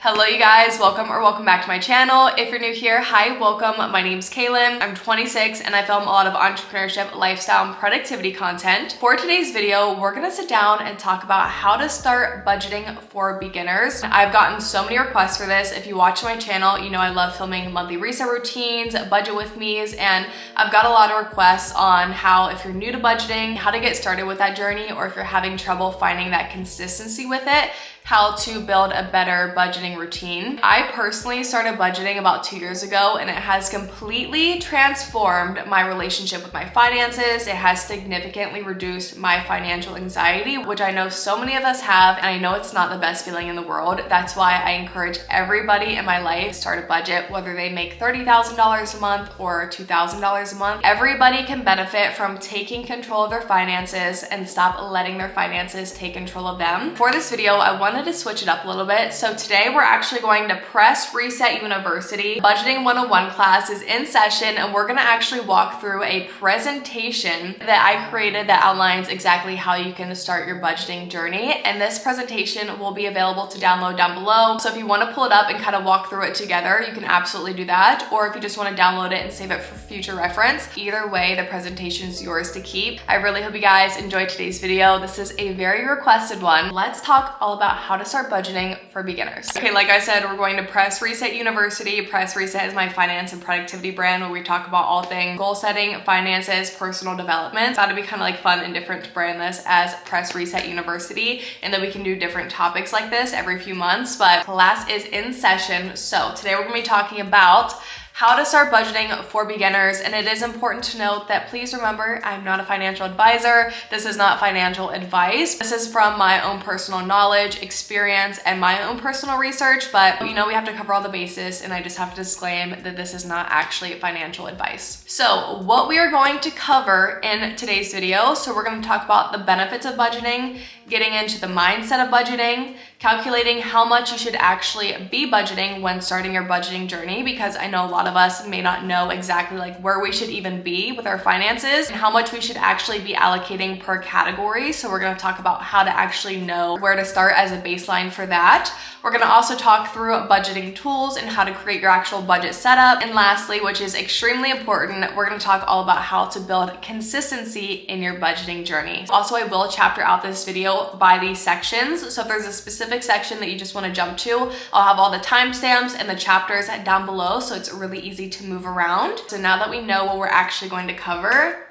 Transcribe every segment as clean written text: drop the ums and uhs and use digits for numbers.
Hello you guys, welcome back to my channel. If you're new here, hi, welcome. My name's Kaylan. I'm 26 and I film a lot of entrepreneurship, lifestyle, and productivity content. For today's video, we're gonna sit down and talk about how to start budgeting for beginners. I've gotten so many requests for this. If you watch my channel, you know I love filming monthly reset routines, budget with me's, and I've got a lot of requests on how, if you're new to budgeting, how to get started with that journey, or if you're having trouble finding that consistency with it, how to build a better budgeting routine. I personally started budgeting about 2 years ago and it has completely transformed my relationship with my finances. It has significantly reduced my financial anxiety, which I know so many of us have, and I know it's not the best feeling in the world. That's why I encourage everybody in my life to start a budget, whether they make $30,000 a month or $2,000 a month. Everybody can benefit from taking control of their finances and stop letting their finances take control of them. For this video, I wanted to switch it up a little bit. So today we're actually going to Press Reset University. Budgeting 101 class is in session and we're gonna actually walk through a presentation that I created that outlines exactly how you can start your budgeting journey. And this presentation will be available to download down below. So if you wanna pull it up and kind of walk through it together, you can absolutely do that. Or if you just wanna download it and save it for future reference, either way, the presentation is yours to keep. I really hope you guys enjoyed today's video. This is a very requested one. Let's talk all about how to start budgeting for beginners. Okay, like I said, we're going to Press Reset University. Press Reset is my finance and productivity brand where we talk about all things goal setting, finances, personal development. Thought it'd be kind of like fun and different to brand this as Press Reset University, and then we can do different topics like this every few months, but class is in session. So today we're gonna be talking about how to start budgeting for beginners. And it is important to note that please remember, I'm not a financial advisor. This is not financial advice. This is from my own personal knowledge, experience, and my own personal research, but you know, we have to cover all the bases, and I just have to disclaim that this is not actually financial advice. So what we are going to cover in today's video, so we're going to talk about the benefits of budgeting, getting into the mindset of budgeting, calculating how much you should actually be budgeting when starting your budgeting journey, because I know a lot of us may not know exactly like where we should even be with our finances and how much we should actually be allocating per category. So we're going to talk about how to actually know where to start as a baseline for that. We're going to also talk through budgeting tools and how to create your actual budget setup. And lastly, which is extremely important, we're going to talk all about how to build consistency in your budgeting journey. Also, I will chapter out this video by these sections. So if there's a specific section that you just want to jump to, I'll have all the timestamps and the chapters down below, so it's really easy to move around. So now that we know what we're actually going to cover,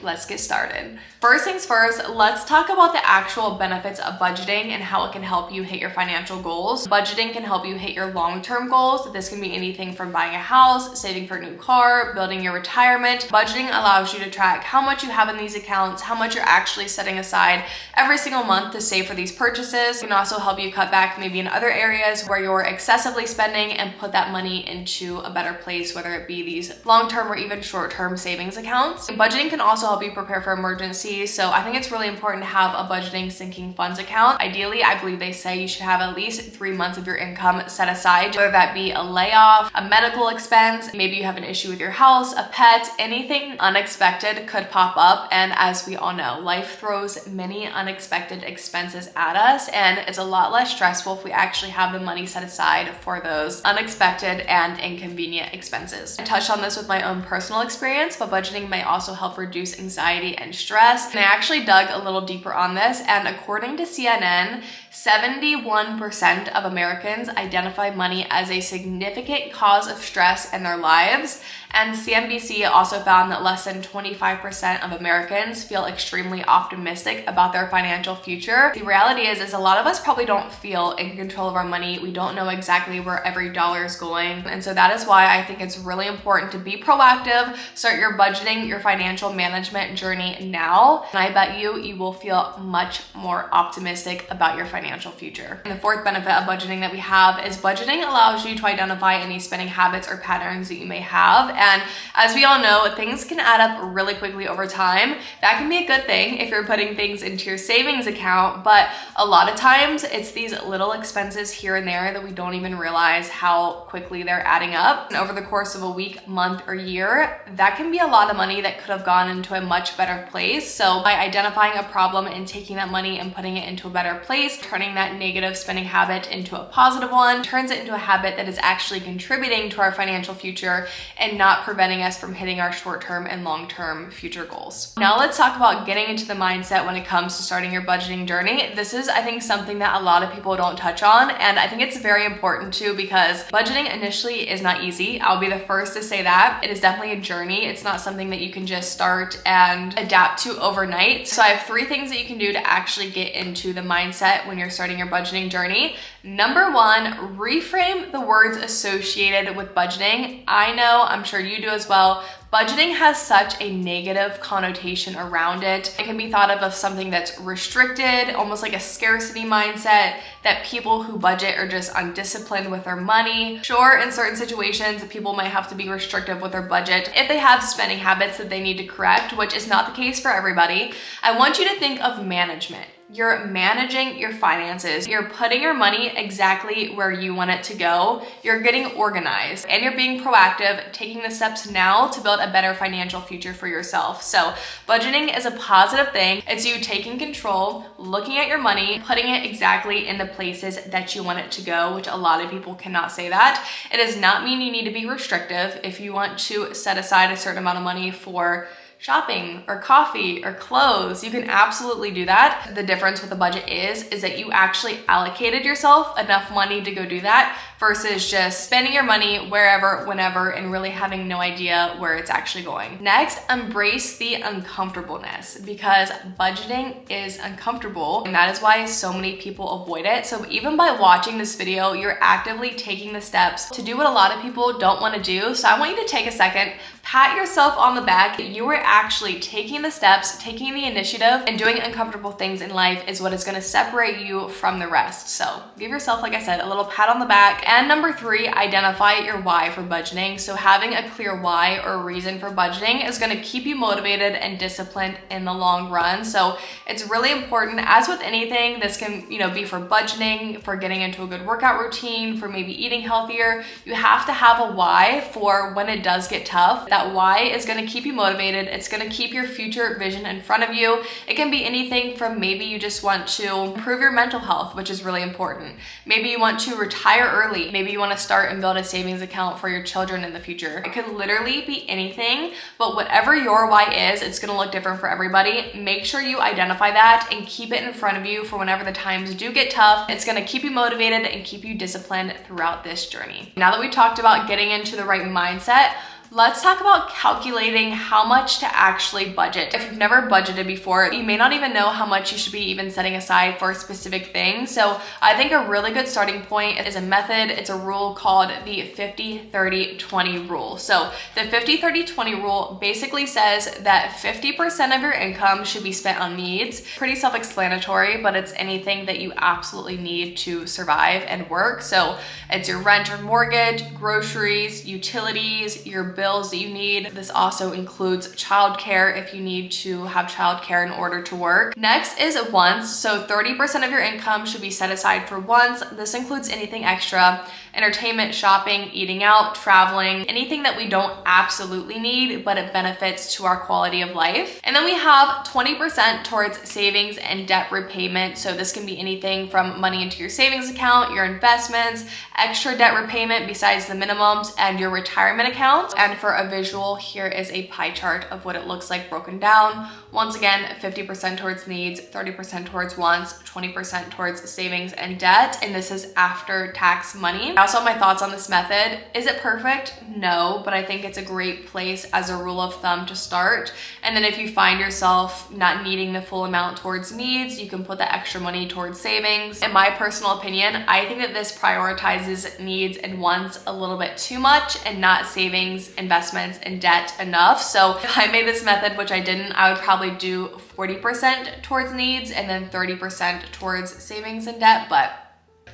let's get started. First things first, let's talk about the actual benefits of budgeting and how it can help you hit your financial goals. Budgeting can help you hit your long-term goals. This can be anything from buying a house, saving for a new car, building your retirement. Budgeting allows you to track how much you have in these accounts, how much you're actually setting aside every single month to save for these purchases. It can also help you cut back maybe in other areas where you're excessively spending and put that money into a better place, whether it be these long-term or even short-term savings accounts. And budgeting can also help you prepare for emergencies. So I think it's really important to have a budgeting sinking funds account. Ideally, I believe they say you should have at least 3 months of your income set aside, whether that be a layoff, a medical expense, maybe you have an issue with your house, a pet, anything unexpected could pop up. And as we all know, life throws many unexpected expenses at us, and it's a lot less stressful if we actually have the money set aside for those unexpected and inconvenient expenses. I touched on this with my own personal experience, but budgeting may also help reduce anxiety and stress. And I actually dug a little deeper on this, and according to CNN, 71% of Americans identify money as a significant cause of stress in their lives. And CNBC also found that less than 25% of Americans feel extremely optimistic about their financial future. The reality is a lot of us probably don't feel in control of our money. We don't know exactly where every dollar is going. And so that is why I think it's really important to be proactive, start your budgeting, your financial management journey now. And I bet you will feel much more optimistic about your financial future. And the fourth benefit of budgeting that we have is budgeting allows you to identify any spending habits or patterns that you may have. And as we all know, things can add up really quickly over time. That can be a good thing if you're putting things into your savings account, but a lot of times it's these little expenses here and there that we don't even realize how quickly they're adding up. And over the course of a week, month, or year, that can be a lot of money that could have gone into a much better place. So by identifying a problem and taking that money and putting it into a better place, turning that negative spending habit into a positive one, turns it into a habit that is actually contributing to our financial future and not preventing us from hitting our short-term and long-term future goals. Now let's talk about getting into the mindset when it comes to starting your budgeting journey. This is, I think, something that a lot of people don't touch on, and I think it's very important too, because budgeting initially is not easy. I'll be the first to say that. It is definitely a journey. It's not something that you can just start and adapt to overnight. So I have 3 things that you can do to actually get into the mindset when you're starting your budgeting journey. Number 1, reframe the words associated with budgeting. I know, I'm sure you do as well. Budgeting has such a negative connotation around it. It can be thought of as something that's restricted, almost like a scarcity mindset, that people who budget are just undisciplined with their money. Sure, in certain situations, people might have to be restrictive with their budget if they have spending habits that they need to correct, which is not the case for everybody. I want you to think of management. You're managing your finances. You're putting your money exactly where you want it to go. You're getting organized and you're being proactive, taking the steps now to build a better financial future for yourself. So budgeting is a positive thing. It's you taking control, looking at your money, putting it exactly in the places that you want it to go, which a lot of people cannot say that. It does not mean you need to be restrictive. If you want to set aside a certain amount of money for shopping or coffee or clothes, you can absolutely do that. The difference with a budget is that you actually allocated yourself enough money to go do that versus just spending your money wherever, whenever, and really having no idea where it's actually going. Next, embrace the uncomfortableness, because budgeting is uncomfortable, and that is why so many people avoid it. So even by watching this video, you're actively taking the steps to do what a lot of people don't want to do. So I want you to take a second, pat yourself on the back. You are actually taking the steps, taking the initiative, and doing uncomfortable things in life is what is going to separate you from the rest. So give yourself, like I said, a little pat on the back. And number 3, identify your why for budgeting. So having a clear why or reason for budgeting is going to keep you motivated and disciplined in the long run. So it's really important, as with anything, this can, be for budgeting, for getting into a good workout routine, for maybe eating healthier. You have to have a why for when it does get tough. That why is going to keep you motivated. It's going to keep your future vision in front of you. It can be anything from maybe you just want to improve your mental health, which is really important. Maybe you want to retire early. Maybe you want to start and build a savings account for your children in the future. It could literally be anything, but whatever your why is, it's going to look different for everybody. Make sure you identify that and keep it in front of you for whenever the times do get tough. It's going to keep you motivated and keep you disciplined throughout this journey. Now that we talked about getting into the right mindset, let's talk about calculating how much to actually budget. If you've never budgeted before, you may not even know how much you should be even setting aside for a specific thing. So I think a really good starting point is a method. It's a rule called the 50-30-20 rule. So the 50-30-20 rule basically says that 50% of your income should be spent on needs. Pretty self-explanatory, but it's anything that you absolutely need to survive and work. So it's your rent or mortgage, groceries, utilities, your bills that you need. This also includes childcare if you need to have childcare in order to work. Next is wants. So 30% of your income should be set aside for wants. This includes anything extra: entertainment, shopping, eating out, traveling, anything that we don't absolutely need, but it benefits to our quality of life. And then we have 20% towards savings and debt repayment. So this can be anything from money into your savings account, your investments, extra debt repayment besides the minimums, and your retirement account. And for a visual, here is a pie chart of what it looks like broken down. Once again, 50% towards needs, 30% towards wants, 20% towards savings and debt. And this is after tax money. I also have my thoughts on this method. Is it perfect? No, but I think it's a great place as a rule of thumb to start. And then if you find yourself not needing the full amount towards needs, you can put the extra money towards savings. In my personal opinion, I think that this prioritizes needs and wants a little bit too much and not savings, investments, and debt enough. So if I made this method, which I didn't, I would probably do 40% towards needs and then 30% towards savings and debt. But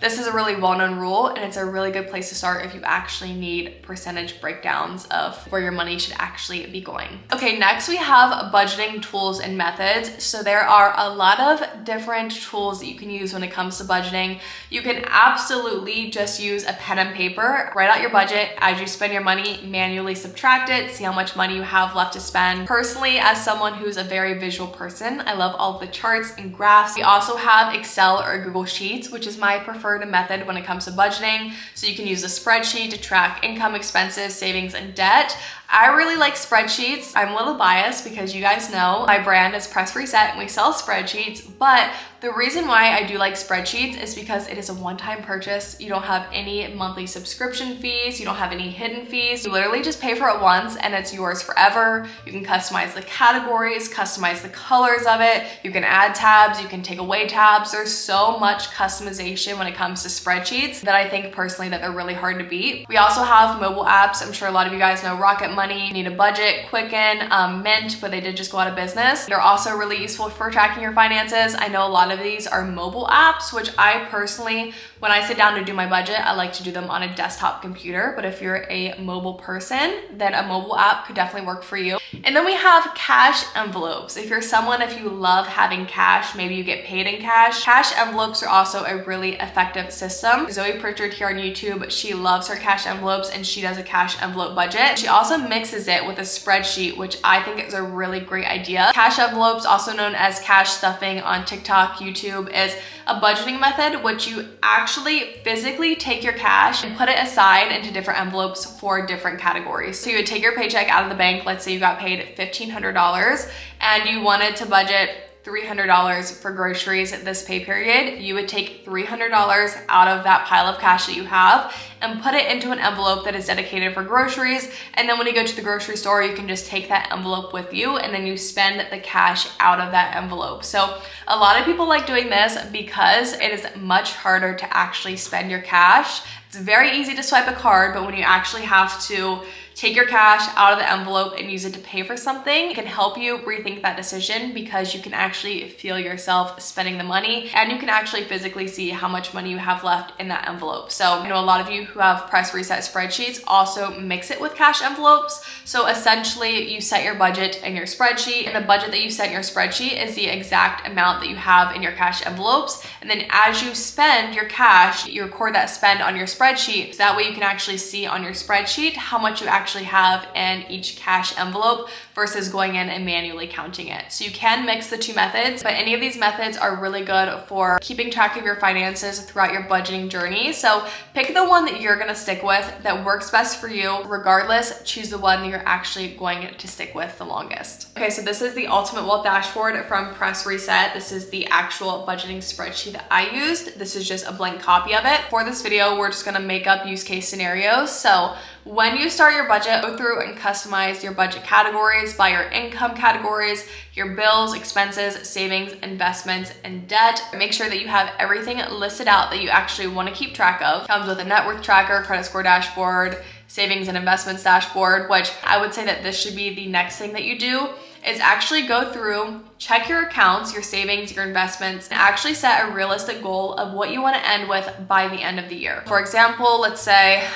This is a really well-known rule, and it's a really good place to start if you actually need percentage breakdowns of where your money should actually be going. Okay, next we have budgeting tools and methods. So there are a lot of different tools that you can use when it comes to budgeting. You can absolutely just use a pen and paper, write out your budget. As you spend your money, manually subtract it, see how much money you have left to spend. Personally, as someone who's a very visual person, I love all of the charts and graphs. We also have Excel or Google Sheets, which is my preferred method when it comes to budgeting. So you can use a spreadsheet to track income, expenses, savings, and debt. I really like spreadsheets. I'm a little biased because you guys know my brand is Press Reset and we sell spreadsheets, but the reason why I do like spreadsheets is because it is a one-time purchase. You don't have any monthly subscription fees. You don't have any hidden fees. You literally just pay for it once and it's yours forever. You can customize the categories, customize the colors of it. You can add tabs, you can take away tabs. There's so much customization when it comes to spreadsheets that I think personally that they're really hard to beat. We also have mobile apps. I'm sure a lot of you guys know Rocket Money, Need a Budget, Quicken, Mint, but they did just go out of business. They're also really useful for tracking your finances. I know a lot of these are mobile apps, which I personally, when I sit down to do my budget, I like to do them on a desktop computer. But if you're a mobile person, then a mobile app could definitely work for you. And then we have cash envelopes. If you're someone, if you love having cash, maybe you get paid in cash, cash envelopes are also a really effective system. Zoe Pritchard here on YouTube, she loves her cash envelopes and she does a cash envelope budget. She also mixes it with a spreadsheet, which I think is a really great idea. Cash envelopes, also known as cash stuffing on TikTok, YouTube, is a budgeting method which you actually physically take your cash and put it aside into different envelopes for different categories. So you would take your paycheck out of the bank, let's say you got paid $1,500 and you wanted to budget $300 for groceries this pay period. You would take $300 out of that pile of cash that you have and put it into an envelope that is dedicated for groceries. And then when you go to the grocery store, you can just take that envelope with you and then you spend the cash out of that envelope. So a lot of people like doing this because it is much harder to actually spend your cash. It's very easy to swipe a card, but when you actually have to take your cash out of the envelope and use it to pay for something, it can help you rethink that decision because you can actually feel yourself spending the money and you can actually physically see how much money you have left in that envelope. So I know a lot of you who have Press Reset spreadsheets also mix it with cash envelopes. So essentially you set your budget in your spreadsheet and the budget that you set in your spreadsheet is the exact amount that you have in your cash envelopes. And then as you spend your cash, you record that spend on your spreadsheet. So that way you can actually see on your spreadsheet how much you actually have in each cash envelope versus going in and manually counting it. So you can mix the two methods, but any of these methods are really good for keeping track of your finances throughout your budgeting journey. So pick the one that you're gonna stick with that works best for you. Regardless, choose the one that you're actually going to stick with the longest. Okay, so this is the Ultimate Wealth Dashboard from Press Reset. This is the actual budgeting spreadsheet that I used. This is just a blank copy of it. For this video, we're just gonna make up use case scenarios. So when you start your budget, go through and customize your budget categories by your income categories, your bills, expenses, savings, investments, and debt. Make sure that you have everything listed out that you actually want to keep track of. Comes with a net worth tracker, credit score dashboard, savings and investments dashboard, which I would say that this should be the next thing that you do is actually go through, check your accounts, your savings, your investments, and actually set a realistic goal of what you want to end with by the end of the year. For example, let's say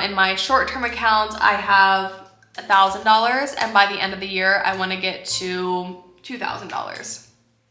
in my short-term accounts, I have $1,000 and by the end of the year, I want to get to $2,000.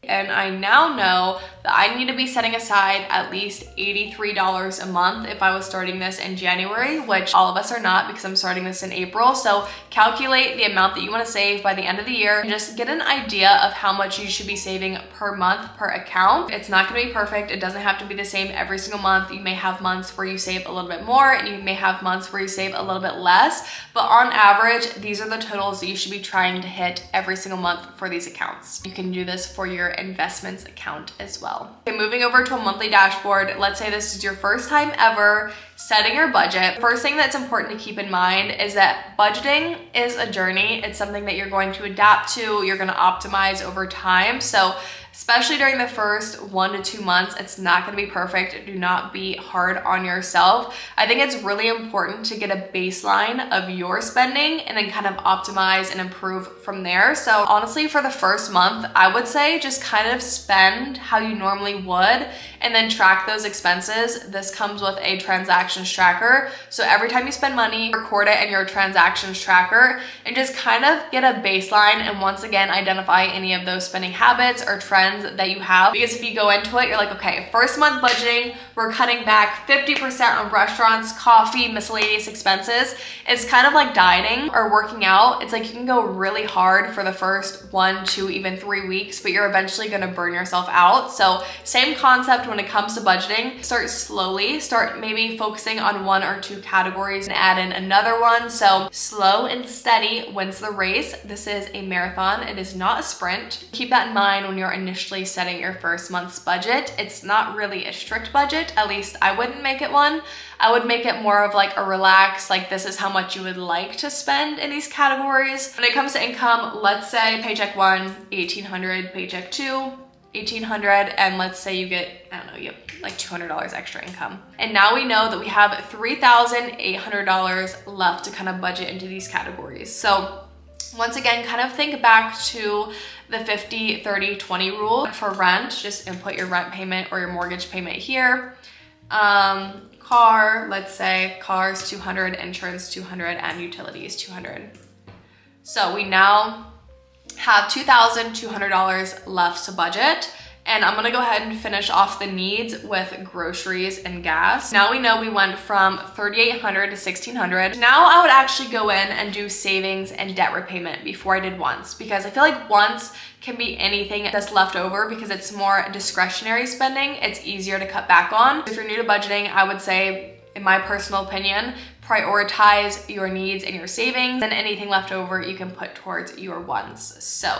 And I now know that I need to be setting aside at least $83 a month if I was starting this in January, which all of us are not because I'm starting this in April. So calculate the amount that you want to save by the end of the year and just get an idea of how much you should be saving per month per account. It's not going to be perfect. It doesn't have to be the same every single month. You may have months where you save a little bit more and you may have months where you save a little bit less, but on average, these are the totals that you should be trying to hit every single month for these accounts. You can do this for your investments account as well. Okay, moving over to a monthly dashboard. Let's say this is your first time ever setting your budget. First thing that's important to keep in mind is that budgeting is a journey. It's something that you're going to adapt to, you're going to optimize over time. So especially during the first 1 to 2 months. It's not going to be perfect. Do not be hard on yourself. I think it's really important to get a baseline of your spending and then kind of optimize and improve from there. So honestly, for the first month, I would say just kind of spend how you normally would and then track those expenses. This comes with a transactions tracker. So every time you spend money, record it in your transactions tracker and just kind of get a baseline, and once again, identify any of those spending habits or trends that you have. Because if you go into it, you're like, okay, first month budgeting, we're cutting back 50% on restaurants, coffee, miscellaneous expenses. It's kind of like dieting or working out. It's like you can go really hard for the first 1, 2, even 3 weeks, but you're eventually gonna burn yourself out. So same concept when it comes to budgeting. Start slowly, start maybe focusing on 1 or 2 categories and add in another one. So slow and steady wins the race. This is a marathon. It is not a sprint. Keep that in mind when you're initially setting your first month's budget. It's not really a strict budget. At least I wouldn't make it one. I would make it more of like a relaxed, like this is how much you would like to spend in these categories. When it comes to income, let's say paycheck 1, $1,800, paycheck 2, $1,800, and let's say you get, I don't know, you have like $200 extra income. And now we know that we have $3,800 left to kind of budget into these categories. So once again, kind of think back to the 50, 30, 20 rule for rent. Just input your rent payment or your mortgage payment here. Car, let's say car's $200, insurance $200, and utilities $200. So we now have $2,200 left to budget. And I'm gonna go ahead and finish off the needs with groceries and gas. Now we know we went from $3,800 to $1,600. Now I would actually go in and do savings and debt repayment before I did wants, because I feel like wants can be anything that's left over because it's more discretionary spending. It's easier to cut back on. If you're new to budgeting, I would say, in my personal opinion, prioritize your needs and your savings, and anything left over you can put towards your wants. So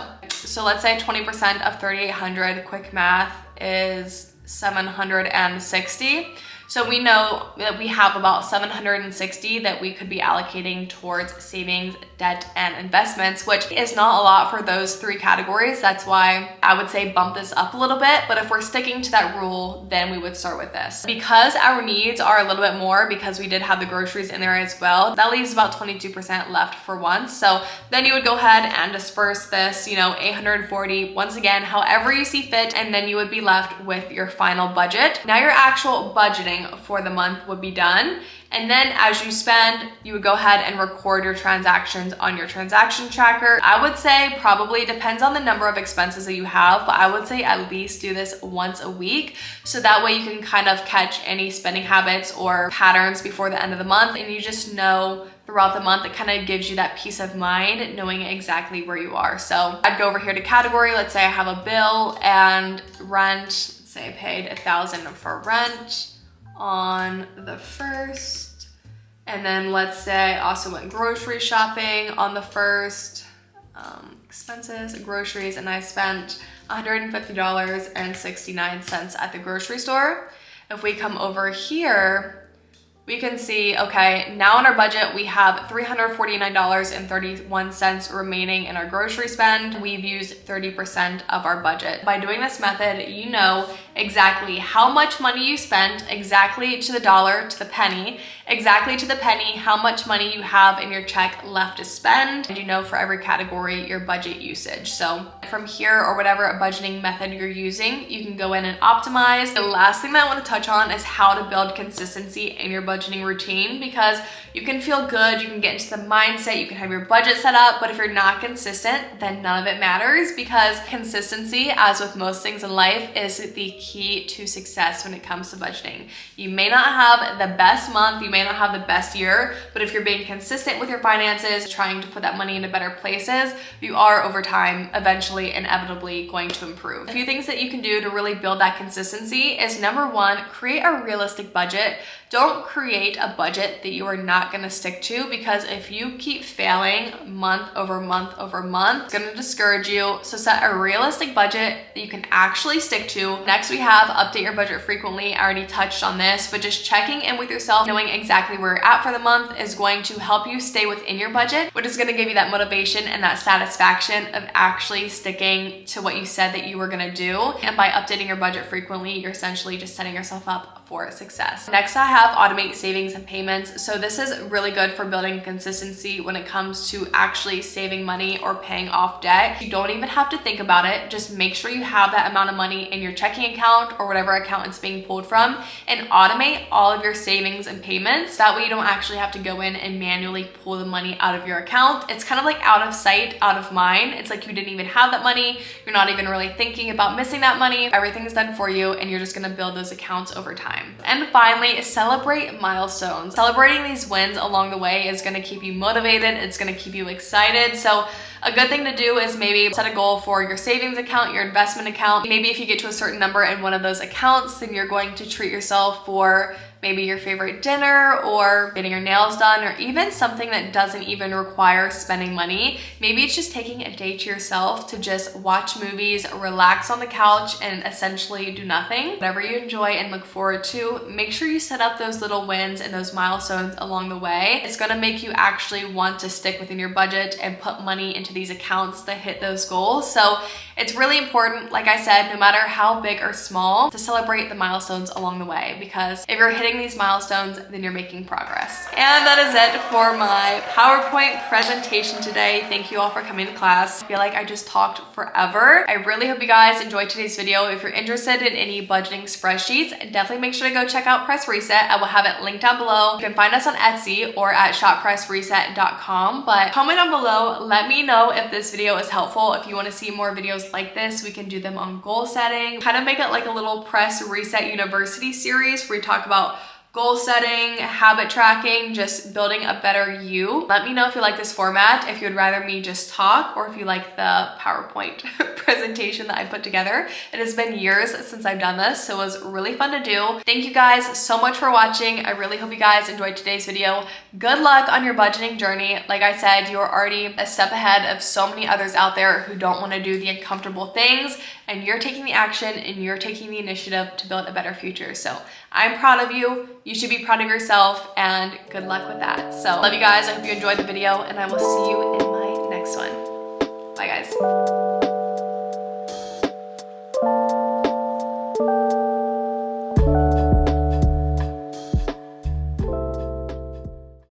let's say 20% of 3,800, quick math, is 760. So we know that we have about 760 that we could be allocating towards savings, debt, and investments, which is not a lot for those 3 categories. That's why I would say bump this up a little bit. But if we're sticking to that rule, then we would start with this. Because our needs are a little bit more, because we did have the groceries in there as well, that leaves about 22% left for wants. So then you would go ahead and disperse this, $840, once again, however you see fit, and then you would be left with your final budget. Now your actual budgeting for the month would be done. And then as you spend, you would go ahead and record your transactions on your transaction tracker. I would say probably depends on the number of expenses that you have, but I would say at least do this once a week. So that way you can kind of catch any spending habits or patterns before the end of the month. And you just know throughout the month, it kind of gives you that peace of mind knowing exactly where you are. So I'd go over here to category. Let's say I have a bill and rent. Let's say I paid $1,000 for rent on the 1st, and then let's say I also went grocery shopping on the 1st, expenses, groceries, and I spent $150.69 at the grocery store. If we come over here, we can see, okay, now in our budget, we have $349.31 remaining in our grocery spend. We've used 30% of our budget. By doing this method, you know exactly how much money you spent, exactly to the dollar, to the penny, exactly to the penny, how much money you have in your check left to spend, and you know for every category your budget usage. So from here, or whatever budgeting method you're using, you can go in and optimize. The last thing that I want to touch on is how to build consistency in your budgeting routine, because you can feel good, you can get into the mindset, you can have your budget set up, but if you're not consistent, then none of it matters, because consistency, as with most things in life, is the key to success when it comes to budgeting. You may not have the best month, you may not have the best year, but if you're being consistent with your finances, trying to put that money into better places, you are over time eventually inevitably going to improve. A few things that you can do to really build that consistency is, number 1, create a realistic budget don't create a budget that you are not gonna stick to, because if you keep failing month over month over month, it's gonna discourage you. So set a realistic budget that you can actually stick to. Next, we have update your budget frequently. I already touched on this, but just checking in with yourself, knowing exactly where you're at for the month is going to help you stay within your budget, which is gonna give you that motivation and that satisfaction of actually sticking to what you said that you were gonna do. And by updating your budget frequently, you're essentially just setting yourself up for success. Next, I have automate savings and payments. So this is really good for building consistency when it comes to actually saving money or paying off debt. You don't even have to think about it. Just make sure you have that amount of money in your checking account or whatever account it's being pulled from, and automate all of your savings and payments. That way you don't actually have to go in and manually pull the money out of your account. It's kind of like out of sight, out of mind. It's like you didn't even have that money. You're not even really thinking about missing that money. Everything's done for you, and you're just gonna build those accounts over time. And finally, celebrate milestones. Celebrating these wins along the way is gonna keep you motivated. It's gonna keep you excited. So a good thing to do is maybe set a goal for your savings account, your investment account. Maybe if you get to a certain number in one of those accounts, then you're going to treat yourself for maybe your favorite dinner, or getting your nails done, or even something that doesn't even require spending money. Maybe it's just taking a day to yourself to just watch movies, relax on the couch, and essentially do nothing. Whatever you enjoy and look forward to, make sure you set up those little wins and those milestones along the way. It's gonna make you actually want to stick within your budget and put money into these accounts that hit those goals. So it's really important, like I said, no matter how big or small, to celebrate the milestones along the way, because if you're hitting these milestones, then you're making progress. And that is it for my PowerPoint presentation today. Thank you all for coming to class. I feel like I just talked forever. I really hope you guys enjoyed today's video. If you're interested in any budgeting spreadsheets, definitely make sure to go check out Press Reset. I will have it linked down below. You can find us on Etsy or at shoppressreset.com. But comment down below, let me know if this video is helpful. If you want to see more videos like this, we can do them on goal setting. Kind of make it like a little Press Reset University series where we talk about goal setting, habit tracking, just building a better you. Let me know if you like this format, if you would rather me just talk, or if you like the PowerPoint presentation that I put together. It has been years since I've done this, so it was really fun to do. Thank you guys so much for watching. I really hope you guys enjoyed today's video. Good luck on your budgeting journey. Like I said, you're already a step ahead of so many others out there who don't want to do the uncomfortable things, and you're taking the action and you're taking the initiative to build a better future. So I'm proud of you. You should be proud of yourself, and good luck with that. So love you guys. I hope you enjoyed the video, and I will see you in my